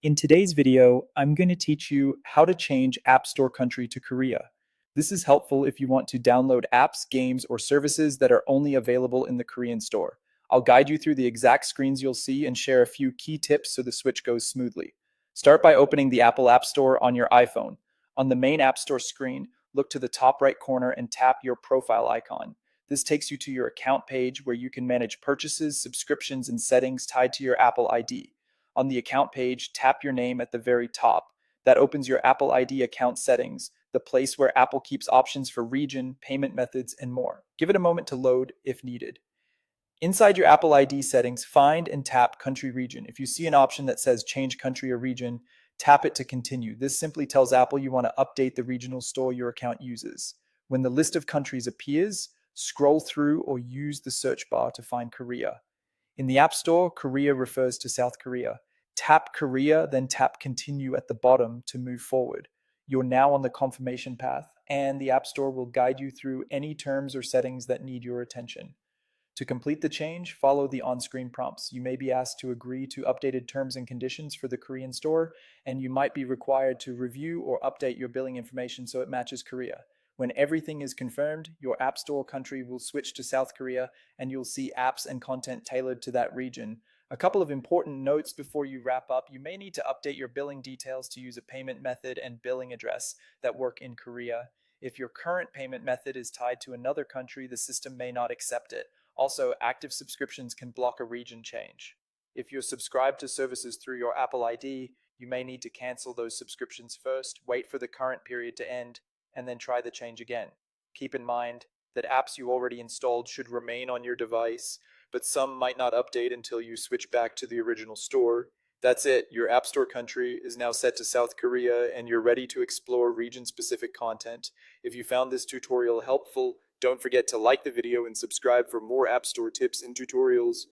In today's video, I'm going to teach you how to change App Store country to Korea. This is helpful if you want to download apps, games, or services that are only available in the Korean store. I'll guide you through the exact screens you'll see and share a few key tips so the switch goes smoothly. Start by opening the Apple App Store on your iPhone. On the main App Store screen, look to the top right corner and tap your profile icon. This takes you to your account page where you can manage purchases, subscriptions, and settings tied to your Apple ID. On the account page, tap your name at the very top. That opens your Apple ID account settings, the place where Apple keeps options for region, payment methods, and more. Give it a moment to load if needed. Inside your Apple ID settings, find and tap Country Region. If you see an option that says Change Country or Region, tap it to continue. This simply tells Apple you want to update the regional store your account uses. When the list of countries appears, scroll through or use the search bar to find Korea. In the App Store, Korea refers to South Korea. Tap Korea, then tap Continue at the bottom to move forward. You're now on the confirmation path, and the App Store will guide you through any terms or settings that need your attention. To complete the change, follow the on-screen prompts. You may be asked to agree to updated terms and conditions for the Korean store, and you might be required to review or update your billing information so it matches Korea. When everything is confirmed, your App Store country will switch to South Korea, and you'll see apps and content tailored to that region. A couple of important notes before you wrap up. You may need to update your billing details to use a payment method and billing address that work in Korea. If your current payment method is tied to another country, the system may not accept it. Also, active subscriptions can block a region change. If you're subscribed to services through your Apple ID, you may need to cancel those subscriptions first, wait for the current period to end, and then try the change again. Keep in mind that apps you already installed should remain on your device, but some might not update until you switch back to the original store. That's it, your App Store country is now set to South Korea and you're ready to explore region specific content. If you found this tutorial helpful, don't forget to like the video and subscribe for more App Store tips and tutorials.